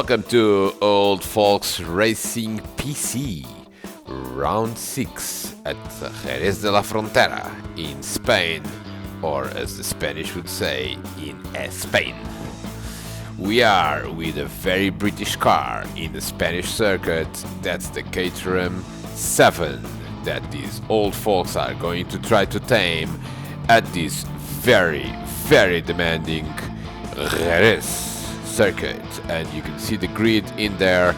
Welcome to Old Folks Racing PC, round 6 at Jerez de la Frontera in Spain, or as the Spanish would say, in Spain. We are with a very British car in the Spanish circuit. That's the Caterham 7 that these old folks are going to try to tame at this very, very demanding Jerez circuit. And you can see the grid in there.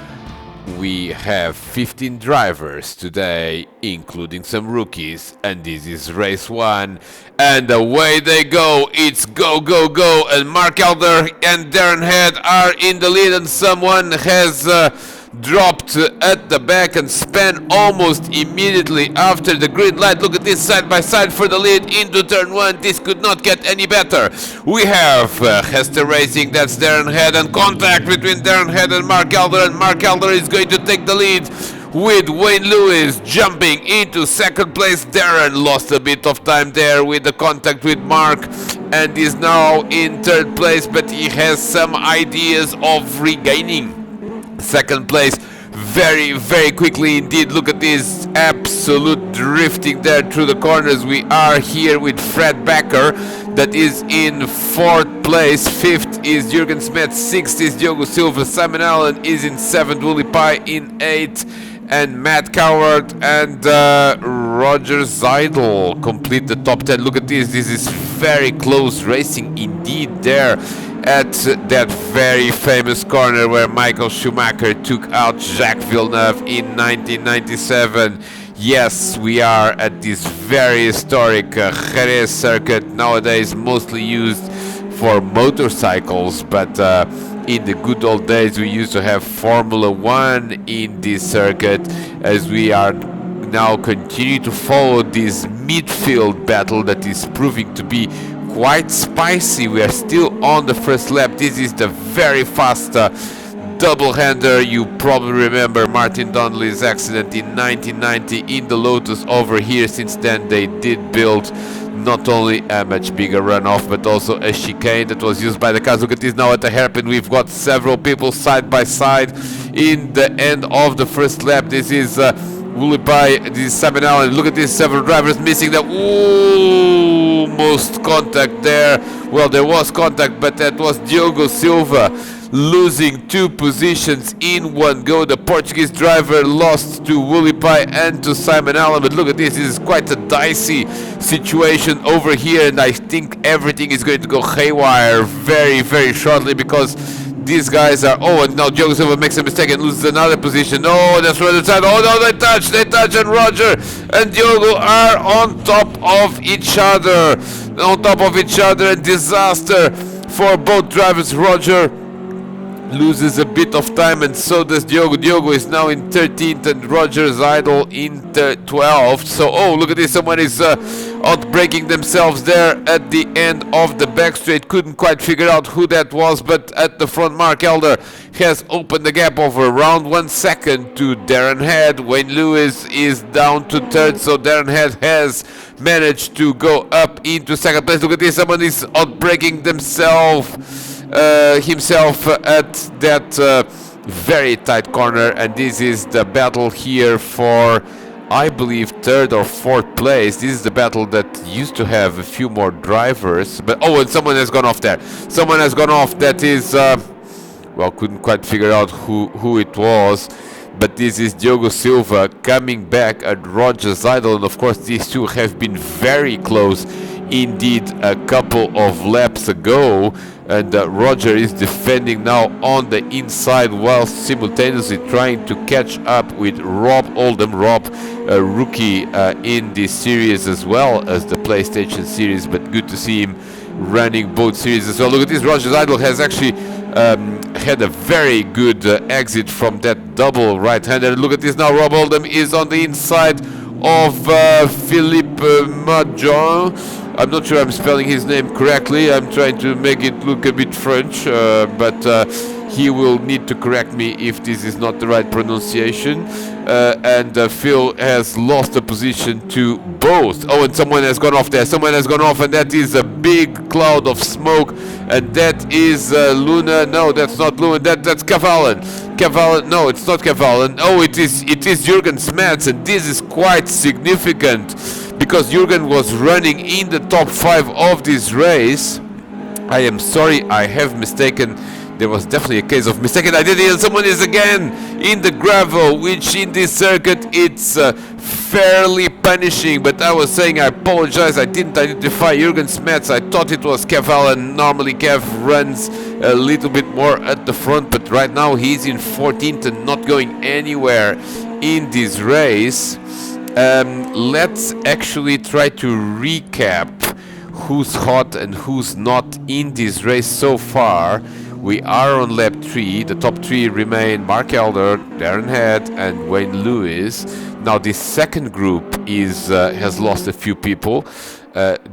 We have 15 drivers today, including some rookies, and this is race 1, and away they go. It's go, go, go, and Mark Elder and Darren Head are in the lead, and someone has dropped at the back and spun almost immediately after the green light. Look at this, side by side for the lead into turn 1. This could not get any better. We have Hester Racing, that's Darren Head, and contact between Darren Head and Mark Elder, and Mark Elder is going to take the lead with Wayne Lewis jumping into second place. Darren lost a bit of time there with the contact with Mark and is now in third place, but he has some ideas of regaining second place very, very quickly indeed. Look at this absolute drifting there through the corners. We are here with Fred Becker, that is in fourth place. Fifth is Jürgen Smith. Sixth is Diogo Silva. Simon Allen is in seventh. Willie Pye in eighth. And Matt Coward and Roger Zeidel complete the top 10. Look at this. This is very close racing indeed there at that very famous corner where Michael Schumacher took out Jacques Villeneuve in 1997. Yes, we are at this very historic Jerez circuit, nowadays mostly used for motorcycles, but in the good old days we used to have Formula 1 in this circuit, as we are now continue to follow this midfield battle that is proving to be quite spicy. We are still on the first lap. This is the very fast double-hander. You probably remember Martin Donnelly's accident in 1990 in the Lotus over here. Since then they did build not only a much bigger runoff but also a chicane that was used by the cars. Look at this now at the hairpin. We've got several people side by side in the end of the first lap. This is Willie Pye, this is Simon Allen. Look at these several drivers missing that. Ooh, most contact there. Well, there was contact, but that was Diogo Silva losing 2 positions in one go. The Portuguese driver lost to Willie Pye and to Simon Allen. But look at this is quite a dicey situation over here, and I think everything is going to go haywire very, very shortly, because these guys are... Oh, and now Diogo Silva makes a mistake and loses another position. Oh, that's right inside. Oh, no, they touch, and Roger and Diogo are on top of each other. And disaster for both drivers. Roger loses a bit of time, and so does Diogo. Diogo is now in 13th and Roger Zeidel in 12th. So, oh, look at this. Someone is outbraking themselves there at the end of the back straight. Couldn't quite figure out who that was, but at the front, Mark Elder has opened the gap of around 1 second to Darren Head. Wayne Lewis is down to third, so Darren Head has managed to go up into second place. Look at this. Someone is outbraking himself at that very tight corner, and this is the battle here for, I believe, third or fourth place. This is the battle that used to have a few more drivers, but oh, and someone has gone off there. Someone has gone off. That is well, couldn't quite figure out who it was, but this is Diogo Silva coming back at Roger Zeidel, and of course these two have been very close indeed a couple of laps ago, and Roger is defending now on the inside while simultaneously trying to catch up with Rob Oldham. Rob, a rookie in this series as well as the PlayStation series, but good to see him running both series as well. Look at this. Roger Zeidel has actually had a very good exit from that double right-hander. Look at this now. Rob Oldham is on the inside of Philippe Madjon. I'm not sure I'm spelling his name correctly. I'm trying to make it look a bit French, but he will need to correct me if this is not the right pronunciation. and Phil has lost the position to both. Oh, and someone has gone off there. Someone has gone off, and that is a big cloud of smoke, and that is Luna. No, that's not Luna. That's Cavallen. Cavallen. No, it's not Cavallen. Oh, it is Jürgen Smets, and this is quite significant because Jürgen was running in the top 5 of this race. I am sorry, I have mistaken. There was definitely a case of mistaken identity, and someone is again in the gravel, which in this circuit it's fairly punishing. But I was saying, I apologize, I didn't identify Jürgen Smets. I thought it was Kev, and normally Kev runs a little bit more at the front, but right now he's in 14th and not going anywhere in this race. Let's actually try to recap who's hot and who's not in this race so far. We are on lap 3. The top 3 remain Mark Elder, Darren Head, and Wayne Lewis. Now this second group has lost a few people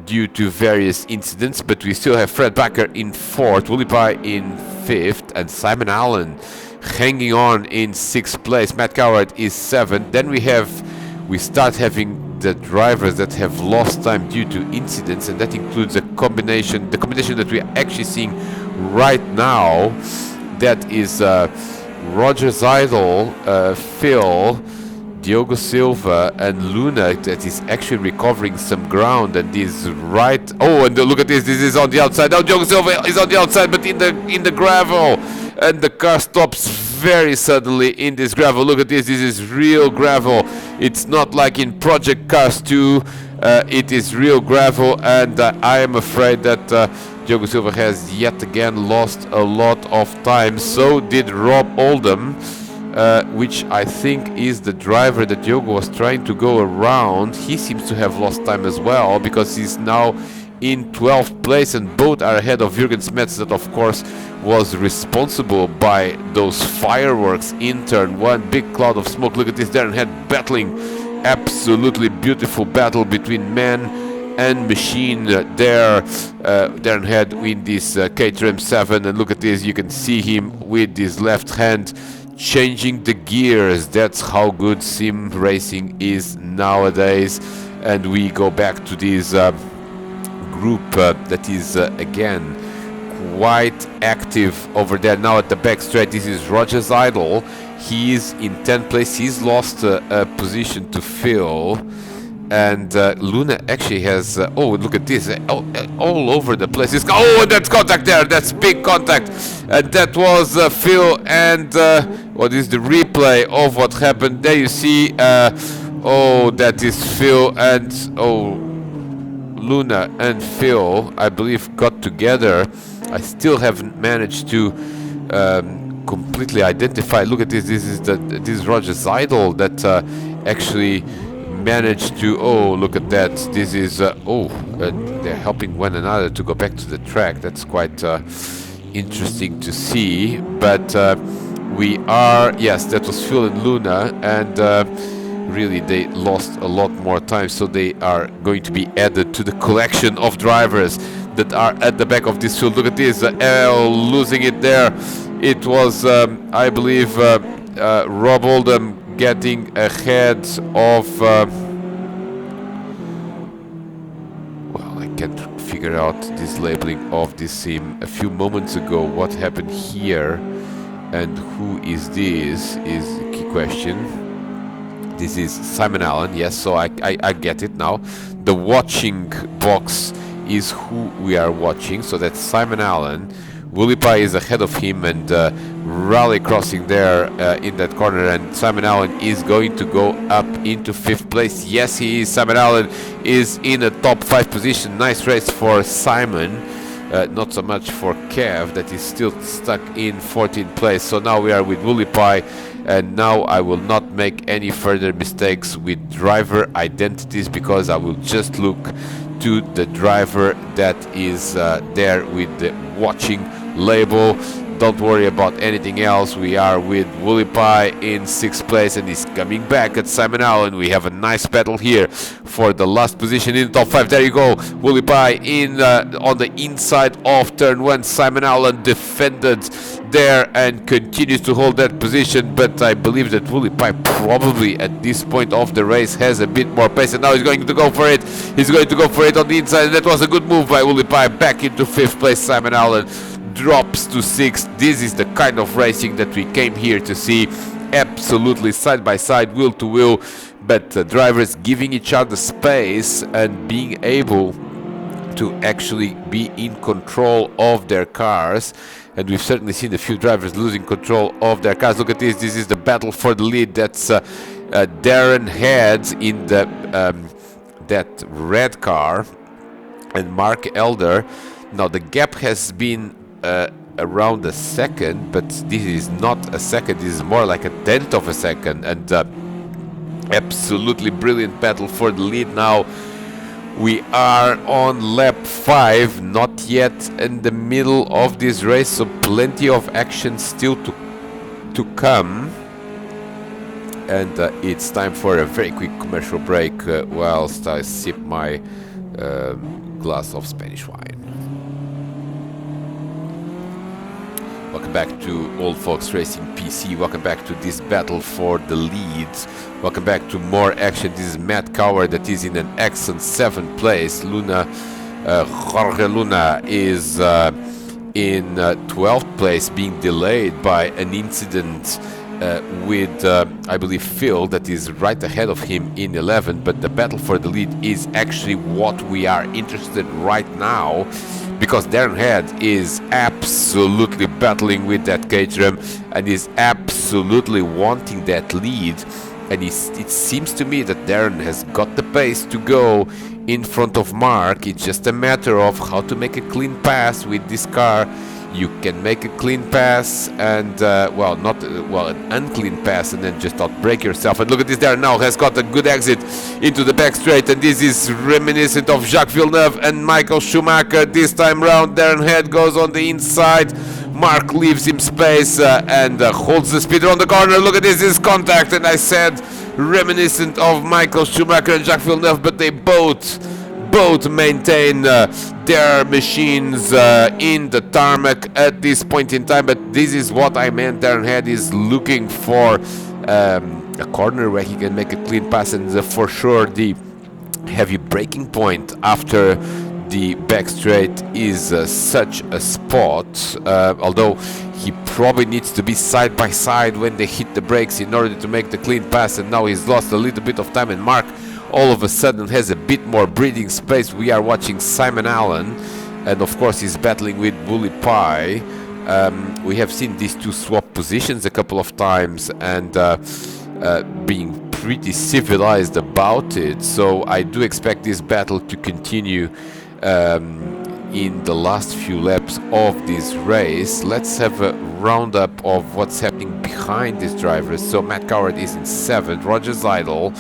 due to various incidents, but we still have Fred Bakker in 4th, Willie Pye in 5th, and Simon Allen hanging on in 6th place. Matt Coward is 7th. Then we start having the drivers that have lost time due to incidents, and that includes the combination that we are actually seeing right now. That is Roger Zeidel, Phil, Diogo Silva, and Luna that is actually recovering some ground, and is right. Oh, and look at this. This is on the outside. Now Diogo Silva is on the outside, but in the gravel, and the car stops very suddenly in this gravel. Look at this. This is real gravel. It's not like in Project Cars 2. It is real gravel, and I am afraid that Diogo Silva has yet again lost a lot of time. So did Rob Oldham, which I think is the driver that Diogo was trying to go around. He seems to have lost time as well, because he's now in 12th place, and both are ahead of Jürgen Smets, that of course was responsible by those fireworks in turn 1. Big cloud of smoke. Look at this, Darren Head battling. Absolutely beautiful battle between man and machine there. Darren Head in this Caterham 7, and look at this, you can see him with his left hand changing the gears. That's how good sim racing is nowadays. And we go back to this group that is again quite active over there now at the back straight. This is Roger Zeidel. He is in 10th place. He's lost a position to Phil, and Luna actually has oh, look at this, all over the place. Oh, that's contact there. That's big contact, and that was Phil. And what is the replay of what happened there? You see, oh, that is Phil, and oh, Luna and Phil, I believe, got together. I still haven't managed to completely identify. Look at this. This is Roger Zeidel that actually managed to. Oh, look at that. This is they're helping one another to go back to the track. That's quite interesting to see. But we are, yes, that was Phil and Luna, and really they lost a lot more time, so they are going to be added to the collection of drivers that are at the back of this field. Look at this, L losing it there. It was, I believe, Rob Oldham getting ahead of... well, I can't figure out this labeling of this sim. A few moments ago, what happened here and who is this is the key question. This is Simon Allen, yes, so I get it now. The watching box is who we are watching, so that's Simon Allen. Willie Pye is ahead of him, and Raleigh crossing there in that corner, and Simon Allen is going to go up into 5th place. Yes, he is. Simon Allen is in a top 5 position. Nice race for Simon. Not so much for Kev, that is still stuck in 14th place. So now we are with Willie Pye, and now I will not make any further mistakes with driver identities, because I will just look to the driver that is there with the watching label. don't worry about anything else. We are with Wooly Pie in 6th place, and he's coming back at Simon Allen. We have a nice battle here for the last position in the top 5. There you go, Wooly Pie in on the inside of turn 1. Simon Allen defended there and continues to hold that position, but I believe that Wooly Pie probably at this point of the race has a bit more pace, and now he's going to go for it. He's going to go for it on the inside, and that was a good move by Wooly Pie. Back into 5th place. Simon Allen drops to 6th. This is the kind of racing that we came here to see. Absolutely side by side, wheel to wheel, but drivers giving each other space and being able to actually be in control of their cars. And we've certainly seen a few drivers losing control of their cars. Look at this. This is the battle for the lead. That's Darren Head in the that red car, and Mark Elder. Now the gap has been around a second, but this is not a second. This is more like a tenth of a second. And absolutely brilliant battle for the lead now. We are on lap 5, not yet in the middle of this race, so plenty of action still to come. And it's time for a very quick commercial break whilst I sip my glass of Spanish wine. Welcome back to Old Folks Racing PC. Welcome back to this battle for the leads. Welcome back to more action. This is Matt Coward that is in an excellent 7th place. Jorge Luna is in 12th place, being delayed by an incident with, I believe, Phil, that is right ahead of him in 11th. But the battle for the lead is actually what we are interested in right now, because Darren Head is absolutely battling with that Caterham and is absolutely wanting that lead. And it seems to me that Darren has got the pace to go in front of Mark. It's just a matter of how to make a clean pass with this car. You can make a clean pass and, an unclean pass, and then just not break yourself. And look at this, Darren now has got a good exit into the back straight, and this is reminiscent of Jacques Villeneuve and Michael Schumacher. This time round, Darren Head goes on the inside. Mark leaves him space and holds the speeder on the corner. Look at this is contact, and I said reminiscent of Michael Schumacher and Jacques Villeneuve, but they both maintain their machines in the tarmac at this point in time. But this is what I meant. Darren Head is looking for a corner where he can make a clean pass, and for sure the heavy braking point after the back straight is such a spot, although he probably needs to be side by side when they hit the brakes in order to make the clean pass. And now he's lost a little bit of time, and Mark all of a sudden has a bit more breathing space. We are watching Simon Allen, and of course he's battling with Wooly Pie. We have seen these two swap positions a couple of times and being pretty civilized about it, so I do expect this battle to continue in the last few laps of this race. Let's have a roundup of what's happening behind these drivers. So Matt Coward is in 7th, Roger Zeidel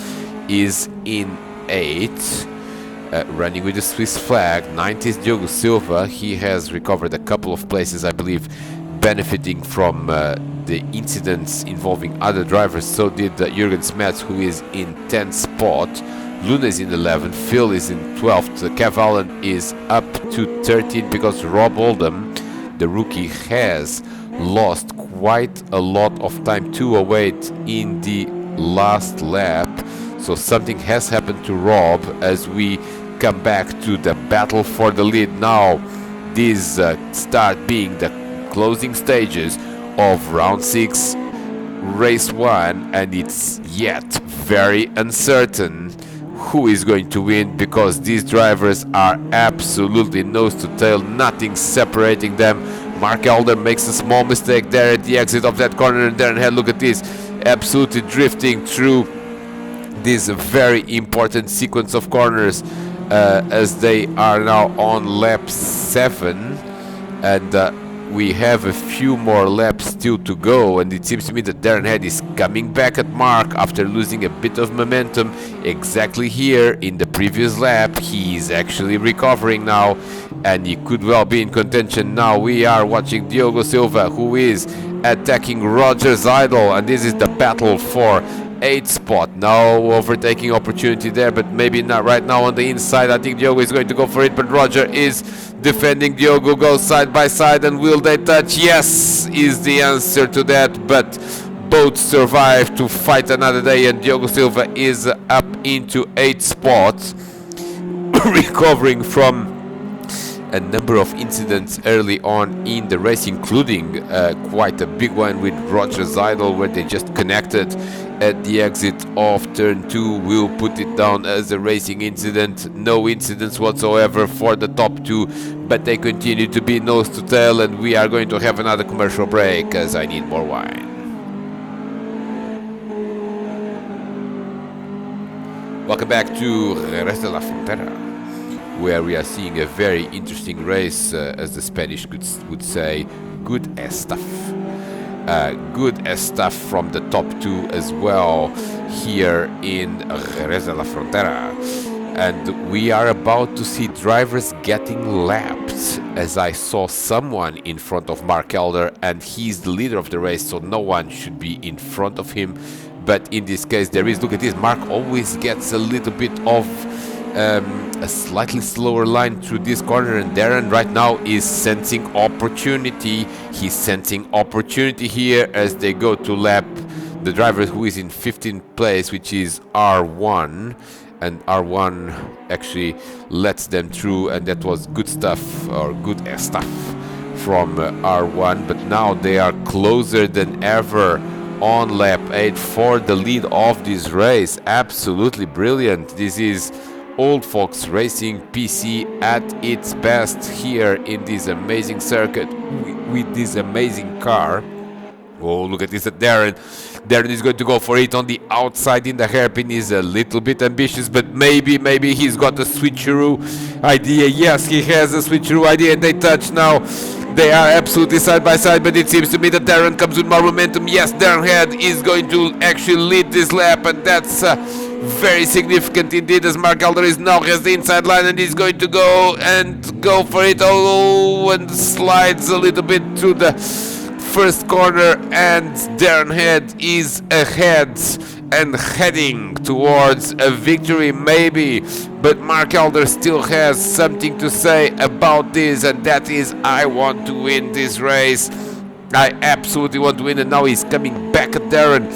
is in 8th, running with the Swiss flag. 9th is Diogo Silva. He has recovered a couple of places, I believe, benefiting from the incidents involving other drivers. So did Jürgen Smets, who is in 10th spot. Luna is in 11th, Phil is in 12th, Kev Allen is up to 13th because Rob Oldham, the rookie, has lost quite a lot of time, 2:08 in the last lap. So something has happened to Rob as we come back to the battle for the lead. Now these start being the closing stages of round 6, race 1, and it's yet very uncertain who is going to win, because these drivers are absolutely nose to tail, nothing separating them. Mark Elder makes a small mistake there at the exit of that corner, and Darren Head, look at this, absolutely drifting through this very important sequence of corners as they are now on lap 7, and we have a few more laps still to go, and it seems to me that Darren Head is coming back at Mark after losing a bit of momentum exactly here in the previous lap. He is actually recovering now, and he could well be in contention. Now we are watching Diogo Silva, who is attacking Roger Seidel, and this is the battle for 8th spot. Now overtaking opportunity there, but maybe not right now on the inside. I think Diogo is going to go for it, but Roger is defending. Diogo goes side by side, and will they touch? Yes is the answer to that, but both survive to fight another day, and Diogo Silva is up into 8th spot, recovering from a number of incidents early on in the race, including quite a big one with Roger Seidel, where they just connected at the exit of turn 2. We'll put it down as a racing incident. No incidents whatsoever for the top 2, but they continue to be nose to tail, and we are going to have another commercial break as I need more wine. Welcome back to Jerez de la Frontera, where we are seeing a very interesting race, as the Spanish would say, good as stuff. Good as stuff from the top 2 as well here in Jerez de la Frontera. And we are about to see drivers getting lapped, as I saw someone in front of Mark Elder, and he's the leader of the race, so no one should be in front of him. But in this case there is, look at this, Mark always gets a little bit of a slightly slower line through this corner, and Darren right now is sensing opportunity. He's sensing opportunity here as they go to lap the driver who is in 15th place, which is R1, and R1 actually lets them through, and that was good stuff, or good as stuff from R1. But now they are closer than ever on lap 8 for the lead of this race. Absolutely brilliant. This is Old Folks Racing PC at its best here in this amazing circuit with this amazing car. Oh, look at this at Darren. Darren is going to go for it on the outside in the hairpin. Is a little bit ambitious, but maybe he's got a switcheroo idea. Yes, he has a switcheroo idea, and they touch now. They are absolutely side by side, but it seems to me that Darren comes with more momentum. Yes, Darren Head is going to actually lead this lap, and that's very significant indeed, as Mark Elder is now has the inside line, and he's going to go for it. Oh, and slides a little bit through the first corner, and Darren Head is ahead and heading towards a victory maybe, but Mark Elder still has something to say about this, and that is, I want to win this race. I absolutely want to win, and now he's coming back at Darren,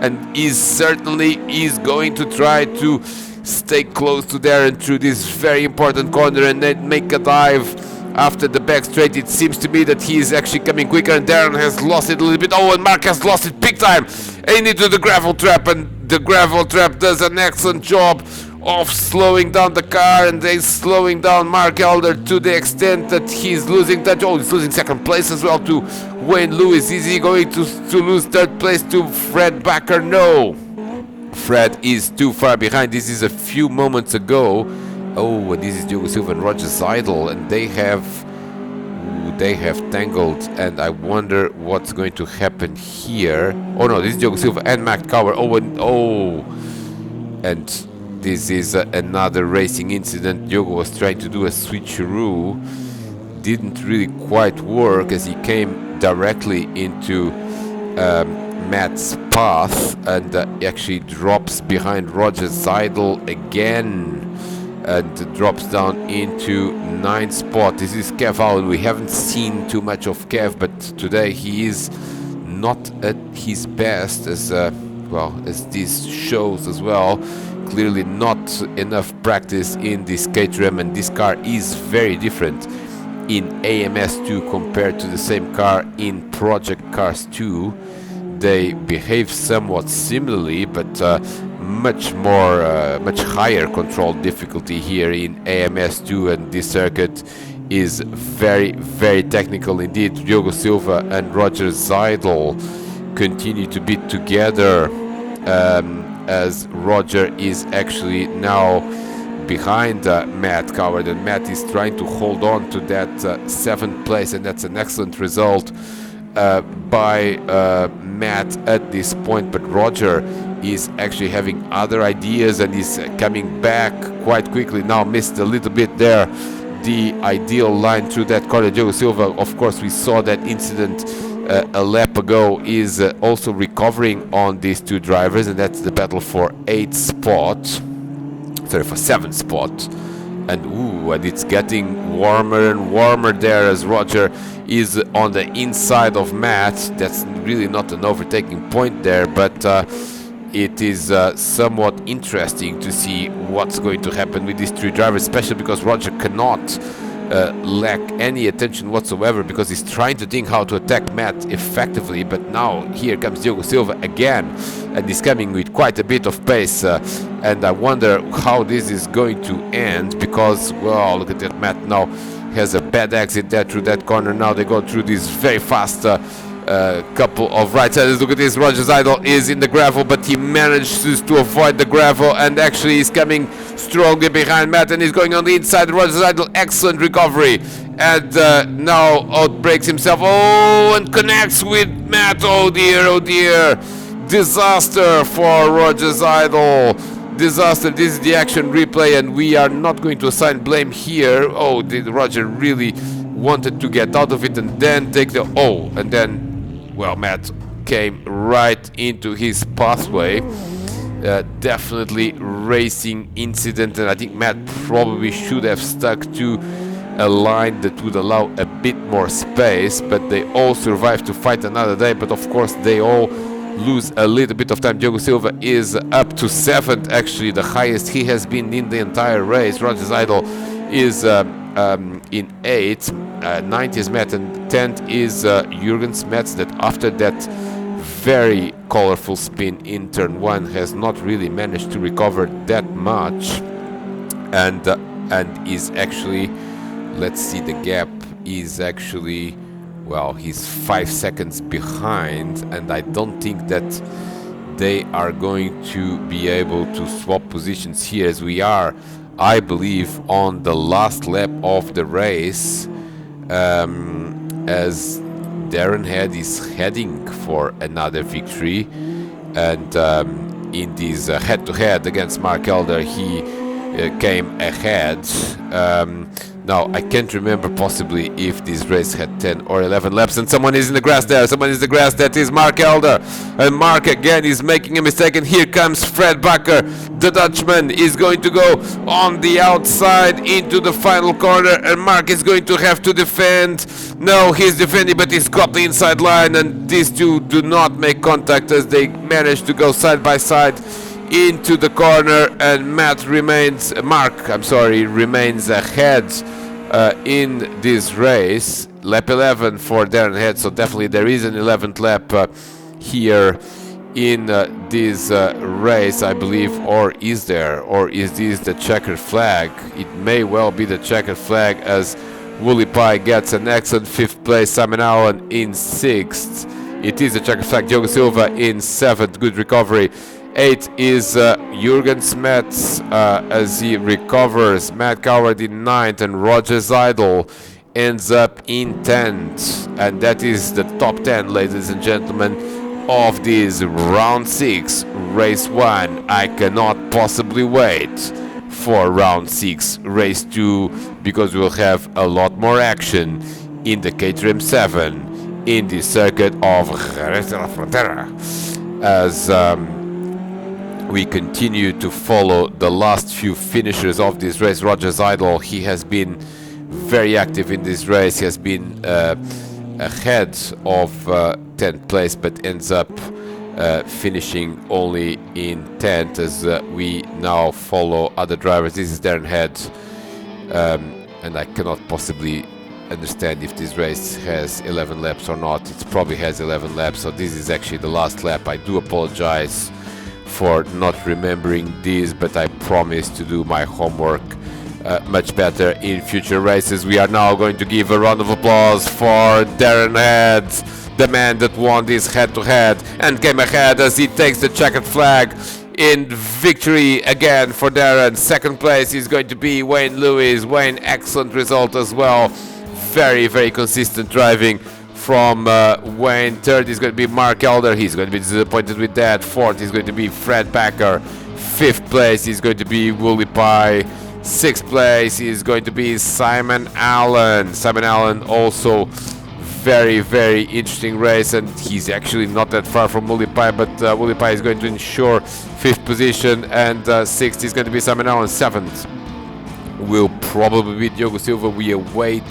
and he certainly is going to try to stay close to Darren through this very important corner and then make a dive after the back straight. It seems to me that he is actually coming quicker, and Darren has lost it a little bit. Oh, and Mark has lost it big time into the gravel trap, and the gravel trap does an excellent job of slowing down the car, and they're slowing down Mark Elder to the extent that he's losing touch. Oh, he's losing second place as well to Wayne Lewis. Is he going to lose third place to Fred Bakker? No, Fred is too far behind. This is a few moments ago. Oh, and this is Diogo Silva and Roger Seidel, and they have tangled, and I wonder what's going to happen here. Oh no, this is Diogo Silva and Matt Cower. And this is another racing incident. Diogo was trying to do a switcheroo, didn't really quite work, as he came directly into Matt's path, and actually drops behind Roger Seidel again, and drops down into 9th spot. This is Kev Allen. We haven't seen too much of Kev, but today he is not at his best, as this shows as well. Clearly not enough practice in this Caterham, and this car is very different in AMS2 compared to the same car in Project Cars 2. They behave somewhat similarly, but much higher control difficulty here in AMS2, and this circuit is very, very technical indeed. Diogo Silva and Roger Seidel continue to be together, as Roger is actually now behind Matt Coward, and Matt is trying to hold on to that 7th place, and that's an excellent result by Matt at this point. But Roger is actually having other ideas, and is coming back quite quickly. Now missed a little bit there the ideal line through that corner. Diogo Silva, of course, we saw that incident a lap ago, is also recovering on these two drivers, and that's the battle for 8th spot. Sorry, for 7th spot. And it's getting warmer and warmer there as Roger is on the inside of Matt. That's really not an overtaking point there, but it is somewhat interesting to see what's going to happen with these three drivers, especially because Roger cannot lack any attention whatsoever, because he's trying to think how to attack Matt effectively. But now here comes Diogo Silva again, and he's coming with quite a bit of pace, and I wonder how this is going to end, because, well, look at that, Matt now has a bad exit there through that corner. Now they go through this very fast couple of right-siders. Look at this, Roger Seidel is in the gravel, but he manages to avoid the gravel, and actually he's coming strongly behind Matt, and he's going on the inside. Roger Seidel, excellent recovery, and now outbreaks himself, and connects with Matt. Oh dear, disaster for Roger Seidel, disaster. This is the action replay, and we are not going to assign blame here. Roger really wanted to get out of it and then take the and then, well, Matt came right into his pathway. Definitely racing incident, and I think Matt probably should have stuck to a line that would allow a bit more space, but they all survived to fight another day. But of course they all lose a little bit of time. Diogo Silva is up to 7th, actually the highest he has been in the entire race. Roger Seidel is in 8th, 9th is Matt, and 10th is Jürgen Smets, that after that very colorful spin in turn 1 has not really managed to recover that much, and is actually, let's see, the gap is actually, well, he's 5 seconds behind, and I don't think that they are going to be able to swap positions here, as we are, I believe, on the last lap of the race, as Darren Head is heading for another victory, and in this head-to-head against Mark Elder, he came ahead. Now, I can't remember possibly if this race had 10 or 11 laps, and someone is in the grass there. Someone is in the grass. That is Mark Elder. And Mark again is making a mistake, and here comes Fred Bakker. The Dutchman is going to go on the outside into the final corner, and Mark is going to have to defend. No, he's defending, but he's got the inside line, and these two do not make contact as they manage to go side by side into the corner, and Mark remains ahead in this race. Lap 11 for Darren Head, so definitely there is an 11th lap here in this race, I believe, or is there, or is this the checkered flag? It may well be the checkered flag, as Wooly Pie gets an excellent 5th place, Simon Allen in 6th. It is a checkered flag. Diogo Silva in 7th, good recovery. 8th is Jürgen Smets as he recovers. Matt Coward in 9th, and Roger Seidel ends up in 10th. And that is the top 10, ladies and gentlemen, of this round 6, race 1. I cannot possibly wait for round 6, race 2, because we'll have a lot more action in the Caterham 7 in the circuit of Jerez de la Frontera, as we continue to follow the last few finishers of this race. Roger Seidel, he has been very active in this race. He has been ahead of 10th place, but ends up finishing only in 10th, as we now follow other drivers. This is Darren Head, and I cannot possibly understand if this race has 11 laps or not. It probably has 11 laps, so this is actually the last lap. I do apologize for not remembering this, but I promise to do my homework much better in future races. We are now going to give a round of applause for Darren Head, the man that won this head-to-head and came ahead as he takes the checkered flag in victory again for Darren. 2nd place is going to be Wayne Lewis. Wayne, excellent result as well. Very, very consistent driving from Wayne. 3rd is going to be Mark Elder. He's going to be disappointed with that. 4th is going to be Fred Bakker. 5th place is going to be Wooly Pie. Sixth place is going to be Simon Allen. Simon Allen also very interesting race, and he's actually not that far from Wulipai, but Wulipai is going to ensure fifth position, and sixth is going to be Simon Allen. Seventh will probably be Diogo Silva. We await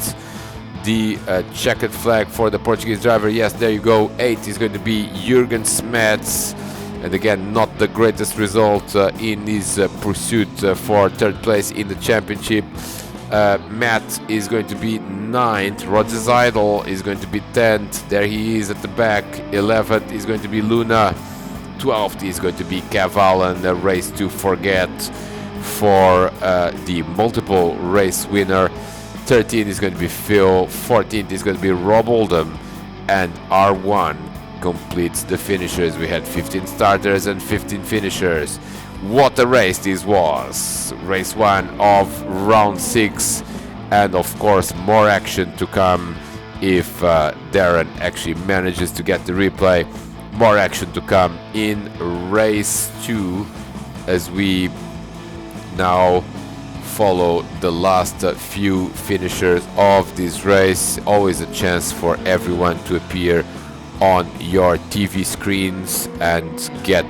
the checkered flag for the Portuguese driver. Yes, there you go. Eighth is going to be Jürgen Smets, and again, not the greatest result in his pursuit for third place in the championship. Matt is going to be 9th. Roger Zeidel is going to be 10th. There he is at the back. 11th is going to be Luna. 12th is going to be Cavallan, a race to forget for the multiple race winner. 13th is going to be Phil. 14th is going to be Rob Oldham. And R1 completes the finishers. We had 15 starters and 15 finishers. What a race this was! Race 1 of round 6, and of course more action to come if Darren actually manages to get the replay. More action to come in race 2 as we now follow the last few finishers of this race. Always a chance for everyone to appear on your TV screens and get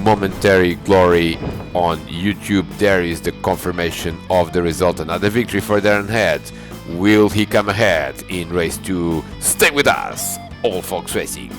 momentary glory on YouTube. There is the confirmation of the result. Another victory for Darren Head. Will he come ahead in race 2? Stay with us, All Folks Racing.